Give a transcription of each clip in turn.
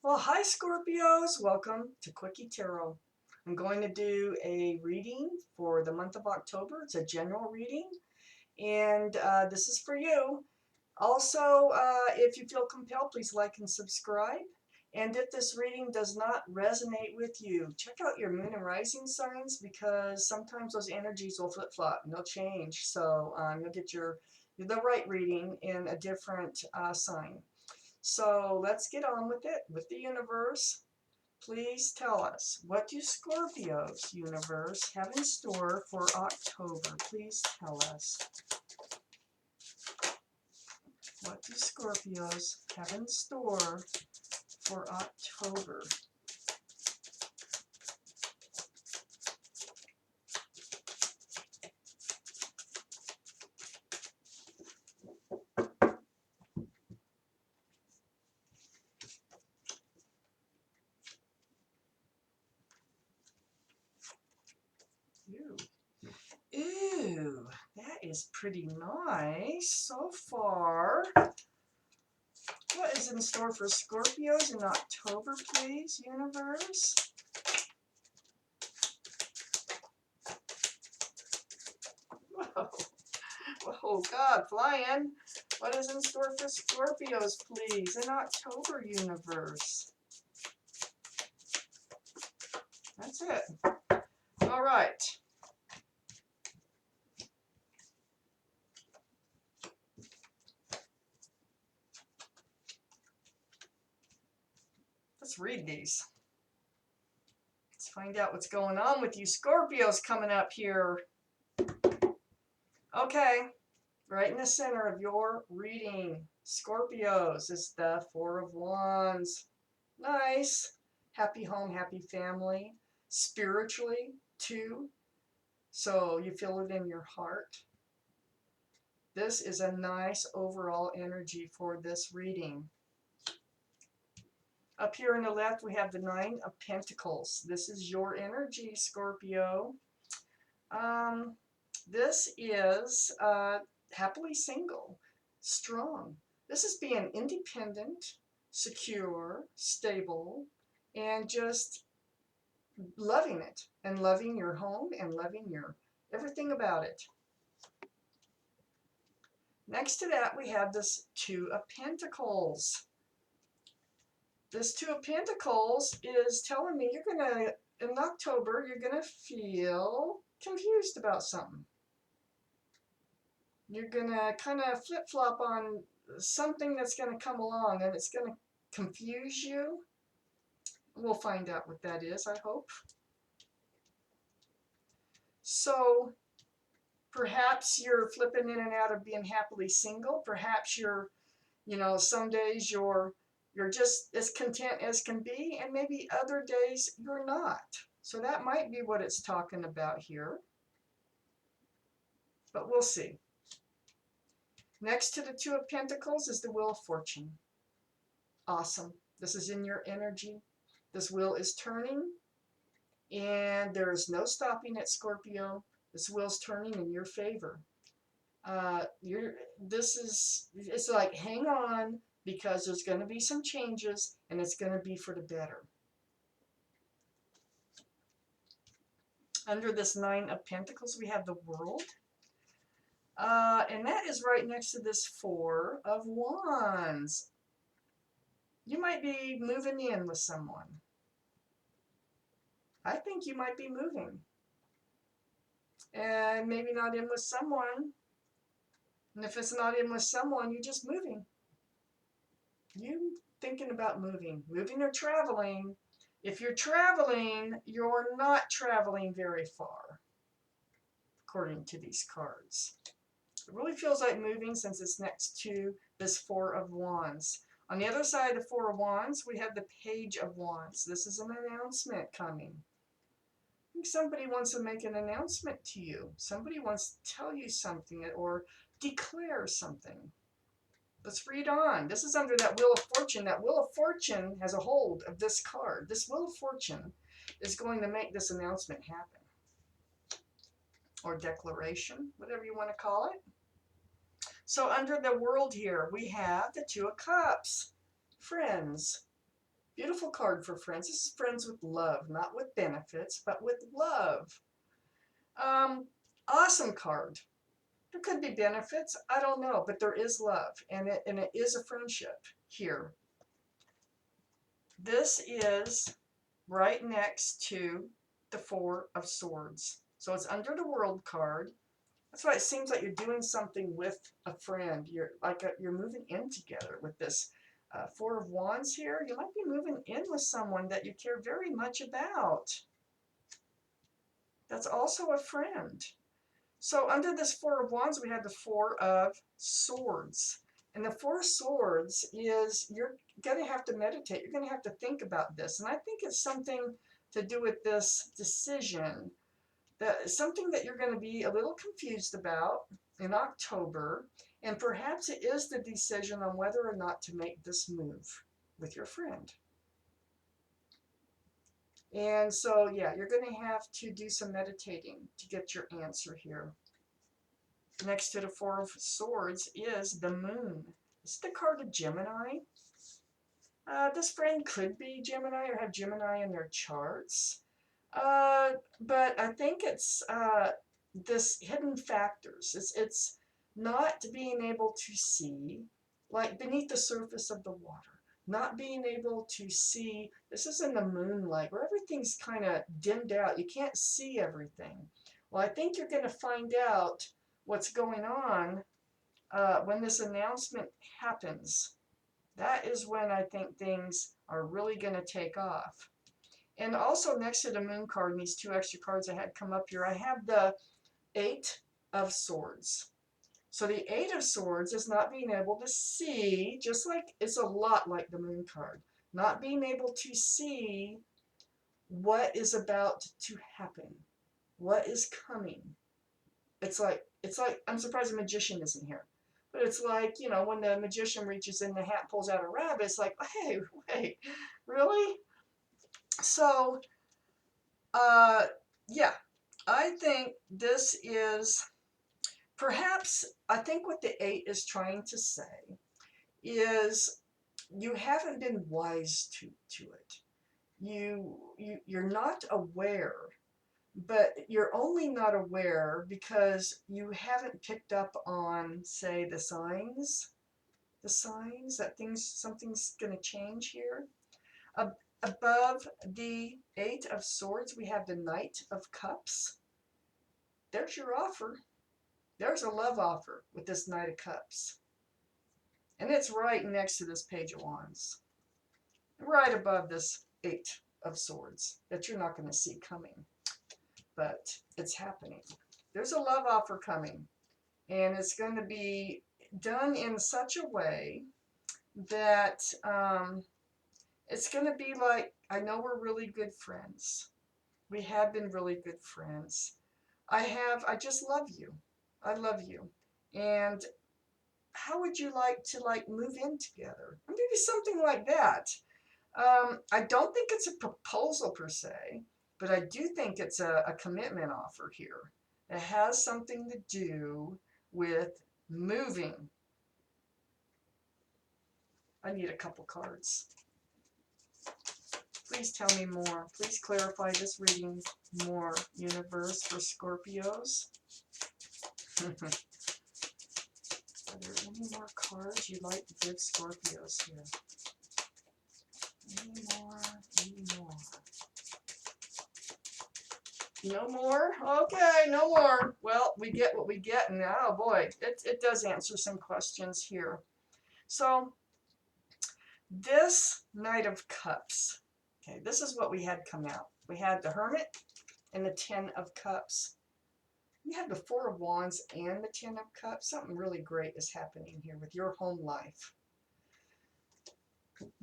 Well, hi Scorpios, welcome to Quickie Tarot. I'm going to do a reading for the month of October. It's a general reading, and this is for you. Also, if you feel compelled, please like and subscribe. And if this reading does not resonate with you, check out your moon and rising signs because sometimes those energies will flip-flop and they'll change. So you'll get the right reading in a different sign. So let's get on with it, with the universe. Please tell us, what do Scorpios, universe, have in store for October? Please tell us. What do Scorpios have in store for October? Ew. Ooh, that is pretty nice so far. What is in store for Scorpios in October, please, universe? Whoa. Oh God, flying. What is in store for Scorpios, please, in October, universe? That's it. All right. Let's read these. Let's find out what's going on with you Scorpios coming up here. Okay. Right in the center of your reading, Scorpios, is the Four of Wands. Nice. Happy home, happy family. Spiritually, too. So you feel it in your heart. This is a nice overall energy for this reading. Up here on the left, we have the Nine of Pentacles. This is your energy, Scorpio. This is happily single, strong. This is being independent, secure, stable, and just loving it and loving your home and loving your everything about it. Next to that, we have this Two of Pentacles. This Two of Pentacles is telling me you're going to, in October, you're going to feel confused about something. You're going to kind of flip-flop on something that's going to come along and it's going to confuse you. We'll find out what that is, I hope. So perhaps you're flipping in and out of being happily single. Perhaps you're, some days you're just as content as can be, and maybe other days you're not. So that might be what it's talking about here. But we'll see. Next to the Two of Pentacles is the Wheel of Fortune. Awesome. This is in your energy. This wheel is turning, and there is no stopping it, Scorpio. This wheel's turning in your favor. It's like, hang on, because there's going to be some changes, and it's going to be for the better. Under this Nine of Pentacles, we have the World. And that is right next to this Four of Wands. You might be moving in with someone. I think you might be moving. And maybe not in with someone. And if it's not in with someone, you're just moving. You thinking about moving. Moving or traveling. If you're traveling, you're not traveling very far, according to these cards. It really feels like moving since it's next to this Four of Wands. On the other side of the Four of Wands, we have the Page of Wands. This is an announcement coming. I think somebody wants to make an announcement to you. Somebody wants to tell you something or declare something. Let's read on. This is under that Wheel of Fortune. That Wheel of Fortune has a hold of this card. This Wheel of Fortune is going to make this announcement happen. Or declaration, whatever you want to call it. So under the World here, we have the Two of Cups. Friends. Beautiful card for friends. This is friends with love, not with benefits, but with love. Awesome card. There could be benefits, I don't know, but there is love, and it is a friendship here. This is right next to the Four of Swords. So it's under the World card. That's why it seems like you're doing something with a friend. You're moving in together with this Four of Wands here. You might be moving in with someone that you care very much about. That's also a friend. So under this Four of Wands, we have the Four of Swords. And the Four of Swords is you're going to have to meditate. You're going to have to think about this. And I think it's something to do with this decision, that something that you're going to be a little confused about in October. And perhaps it is the decision on whether or not to make this move with your friend. And so, yeah, you're going to have to do some meditating to get your answer here. Next to the Four of Swords is the Moon. It's the card of Gemini. This friend could be Gemini or have Gemini in their charts. But I think it's this hidden factors. It's not being able to see, like beneath the surface of the water. Not being able to see, this is in the moonlight, where everything's kind of dimmed out. You can't see everything. Well, I think you're going to find out what's going on when this announcement happens. That is when I think things are really going to take off. And also next to the Moon card, and these two extra cards I had come up here, I have the Eight of Swords. So the Eight of Swords is not being able to see, just like it's a lot like the Moon card, not being able to see what is about to happen, what is coming. It's like I'm surprised the magician isn't here. But it's like, you know, when the magician reaches in the hat and pulls out a rabbit, it's like, hey, wait, really? So, yeah, I think this is perhaps, I think what the Eight is trying to say is you haven't been wise to it. You're not aware, but you're only not aware because you haven't picked up on, say, the signs that something's going to change here. Above the Eight of Swords, we have the Knight of Cups. There's your offer. There's a love offer with this Knight of Cups. And it's right next to this Page of Wands. Right above this Eight of Swords that you're not going to see coming. But it's happening. There's a love offer coming. And it's going to be done in such a way that it's going to be like, I know we're really good friends. We have been really good friends. I just love you. I love you. And how would you like to move in together? Maybe something like that. I don't think it's a proposal per se, but I do think it's a commitment offer here. It has something to do with moving. I need a couple cards. Please tell me more. Please clarify this reading more, universe, for Scorpios. Are there any more cards you'd like to give Scorpios here? Any more? Any more? No more? Okay, no more. Well, we get what we get, and oh boy, it does answer some questions here. So, this Knight of Cups. Okay, this is what we had come out. We had the Hermit and the Ten of Cups. We had the Four of Wands and the Ten of Cups. Something really great is happening here with your home life.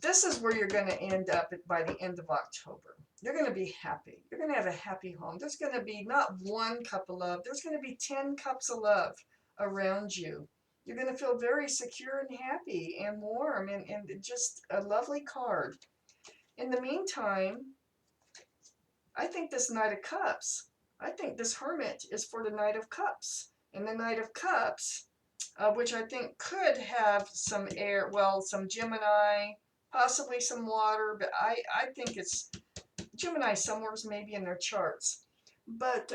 This is where you're going to end up by the end of October. You're going to be happy. You're going to have a happy home. There's going to be not one cup of love. There's going to be 10 cups of love around you. You're going to feel very secure and happy and warm and just a lovely card. In the meantime, I think this Knight of Cups, I think this Hermit is for the Knight of Cups. And the Knight of Cups, which I think could have some air, well, some Gemini, possibly some water, but I think it's Gemini somewhere's maybe in their charts. But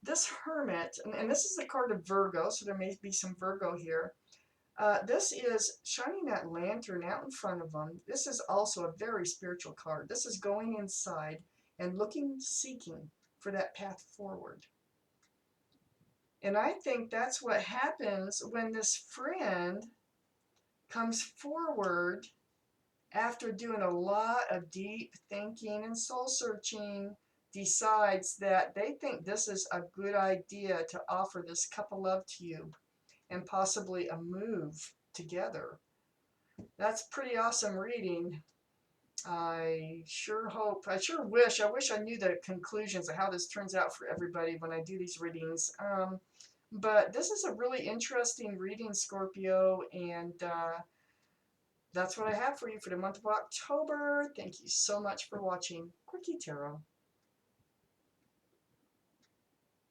this Hermit, and this is the card of Virgo, so there may be some Virgo here. This is shining that lantern out in front of them. This is also a very spiritual card. This is going inside and looking, seeking for that path forward. And I think that's what happens when this friend comes forward after doing a lot of deep thinking and soul searching, decides that they think this is a good idea to offer this cup of love to you and possibly a move together. That's pretty awesome reading. I sure wish I knew the conclusions of how this turns out for everybody when I do these readings. But this is a really interesting reading, Scorpio, and that's what I have for you for the month of October. Thank you so much for watching Quickie Tarot.